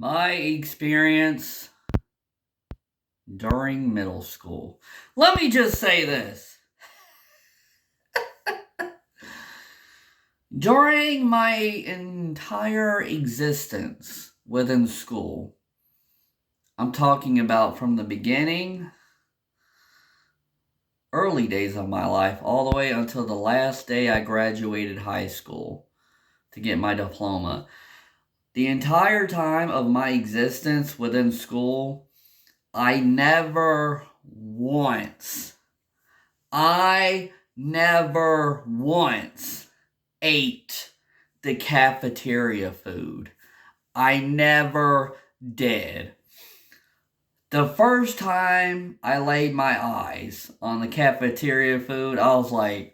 My experience during middle school. Let me just say this. During my entire existence within school, I'm talking about from the beginning, early days of my life, all the way until the last day I graduated high school to get my diploma. The entire time of my existence within school, I never once ate the cafeteria food. I never did. The first time I laid my eyes on the cafeteria food, I was like,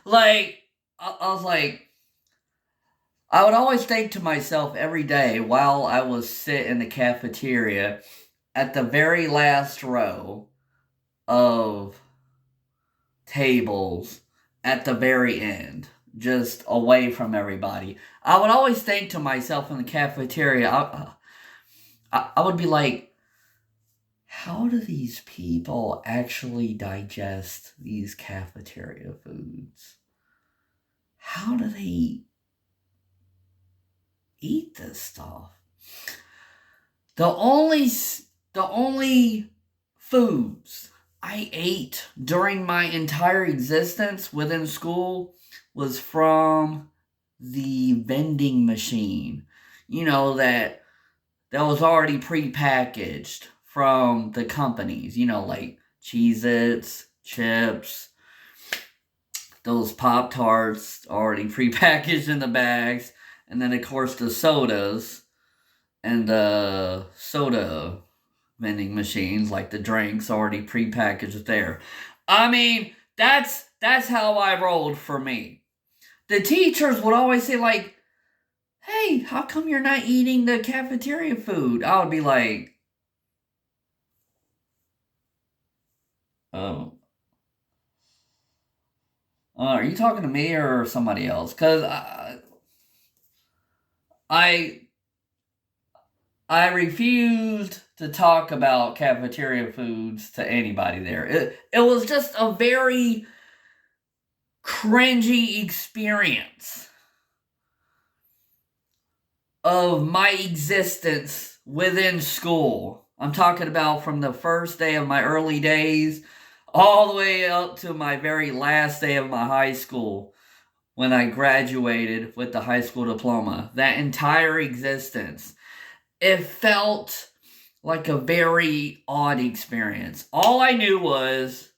like, I was like, I would always think to myself every day while I was sitting in the cafeteria at the very last row of tables at the very end, just away from everybody. I would always think to myself in the cafeteria, I would be like, how do these people actually digest these cafeteria foods? How do they eat this stuff? The only the only foods I ate during my entire existence within school was from the vending machine. You know that was already prepackaged from the companies, like Cheez-Its, chips, those Pop Tarts already prepackaged in the bags, and then of course the sodas and the soda vending machines, like the drinks already prepackaged there. I mean, that's how I rolled for me. The teachers would always say like, "Hey, how come you're not eating the cafeteria food?" I would be like, "Oh, are you talking to me or somebody else?" Because I I refused to talk about cafeteria foods to anybody there. It was just a very cringy experience of my existence within school. I'm talking about from the first day of my early days all the way up to my very last day of my high school when I graduated with the high school diploma. That entire existence. It felt like a very odd experience. All I knew was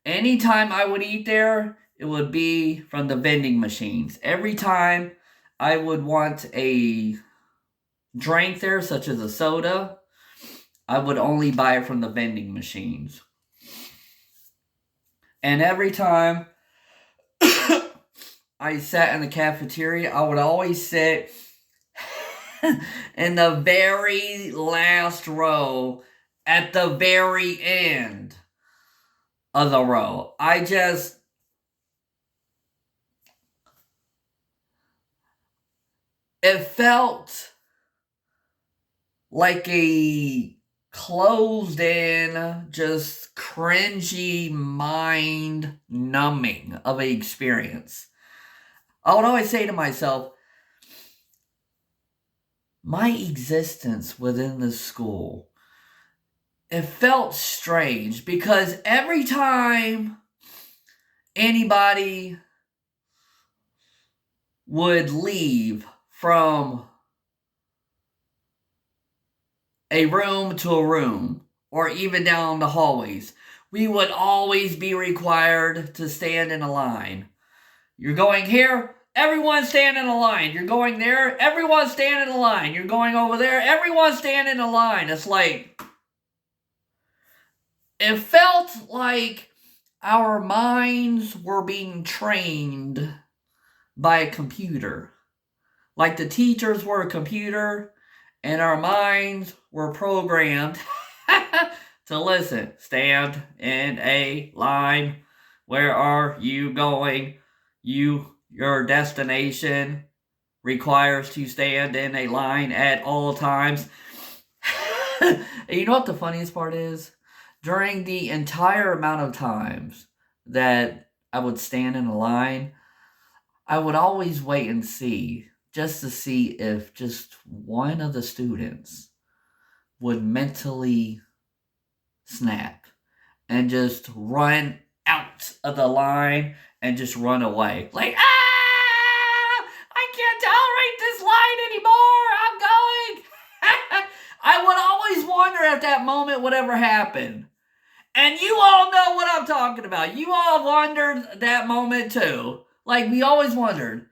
anytime I would eat there, it would be from the vending machines. Every time I would want a drink there, such as a soda, I would only buy it from the vending machines. And every time I sat in the cafeteria, I would always sit in the very last row at the very end of the row. It felt like a closed in, just cringy, mind numbing of an experience. I would always say to myself, my existence within the school, it felt strange because every time anybody would leave from a room to a room or even down the hallways, we would always be required to stand in a line. You're going here, everyone stand in a line. You're going there, everyone stand in a line. You're going over there, everyone stand in a line. It's like, it felt like our minds were being trained by a computer. Like the teachers were a computer and our minds were programmed to listen. Stand in a line. Where are you going? Your destination requires to stand in a line at all times. You know what the funniest part is? During the entire amount of times that I would stand in a line, I would always wait and see, just to see if just one of the students would mentally snap and just run out of the line and just run away. Like, I can't tolerate this line anymore. I'm going. I would always wonder if that moment would ever happen. And you all know what I'm talking about. You all wondered that moment too. Like, we always wondered,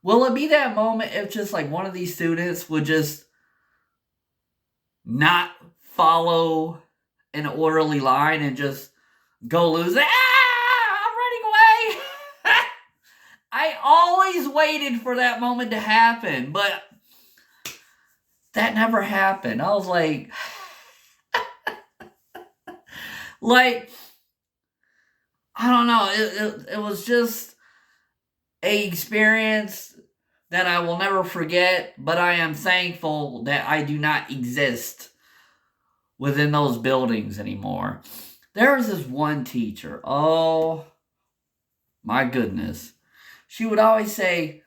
will it be that moment if just like one of these students would just not follow an orderly line and just go lose it? I'm running away. I always waited for that moment to happen, but that never happened. I was like, I don't know. It was just a experience that I will never forget, but I am thankful that I do not exist within those buildings anymore. There was this one teacher. Oh, my goodness. She would always say,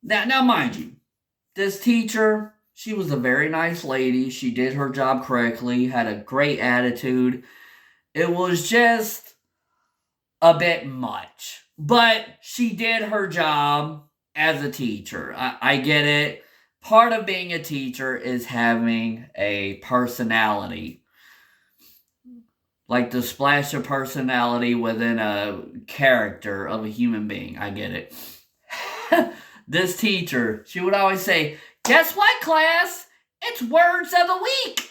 now mind you, this teacher, she was a very nice lady. She did her job correctly, had a great attitude. It was just a bit much. But she did her job as a teacher. I get it. Part of being a teacher is having a personality. Like the splash of personality within a character of a human being. I get it. This teacher, she would always say, guess what, class? It's words of the week.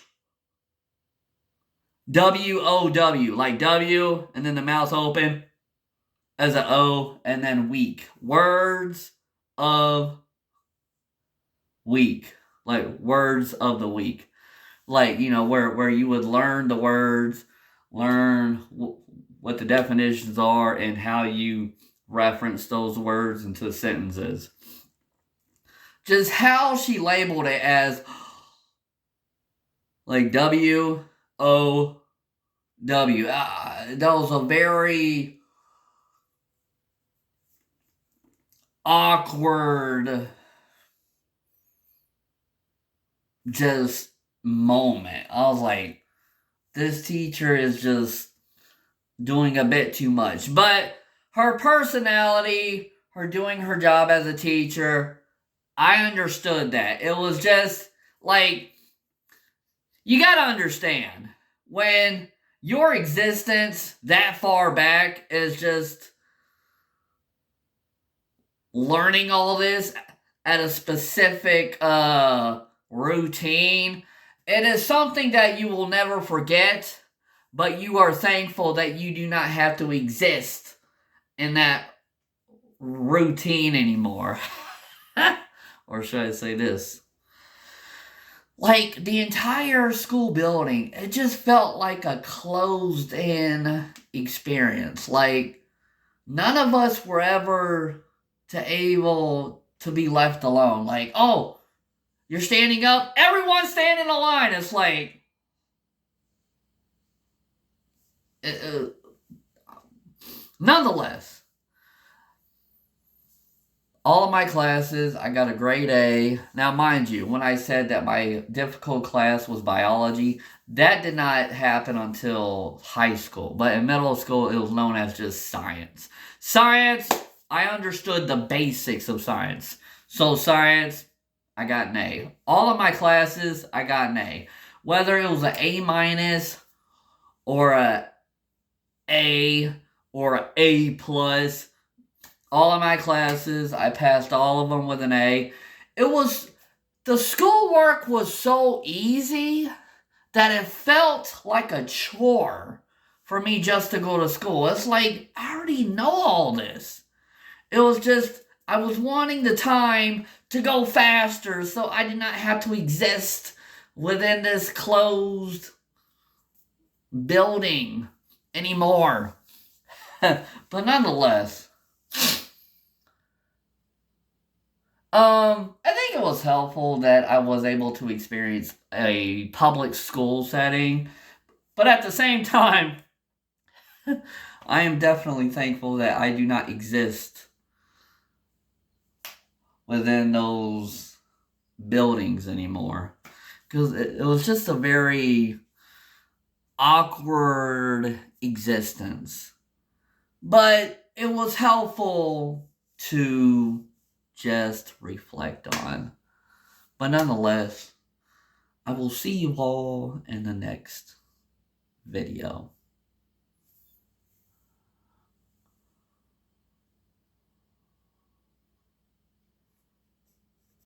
W-O-W. Like W, and then the mouth open as an O, and then week. Words of week. Like words of the week. Like, you know, where you would learn the words, learn what the definitions are, and how you reference those words into sentences. Just how she labeled it as like W-O-W. That was a very awkward just moment. I was like, this teacher is just doing a bit too much. But her personality, her doing her job as a teacher, I understood that. It was just like, you gotta understand, when your existence that far back is just learning all this at a specific routine, it is something that you will never forget, but you are thankful that you do not have to exist in that routine anymore. Or should I say this? Like, the entire school building, it just felt like a closed-in experience. Like, none of us were ever able to be left alone. Like, oh, you're standing up, everyone stand in a line. It's like, nonetheless, all of my classes, I got a grade A. Now, mind you, when I said that my difficult class was biology, that did not happen until high school. But in middle school, it was known as just science. Science, I understood the basics of science. So science, I got an A. All of my classes, I got an A. Whether it was an A- or A or an A+, all of my classes, I passed all of them with an A. The schoolwork was so easy that it felt like a chore for me just to go to school. It's like, I already know all this. It was just, I was wanting the time to go faster so I did not have to exist within this closed building anymore. But nonetheless, I think it was helpful that I was able to experience a public school setting, but at the same time, I am definitely thankful that I do not exist within those buildings anymore. Because it was just a very awkward existence. But it was helpful to just reflect on. But nonetheless, I will see you all in the next video.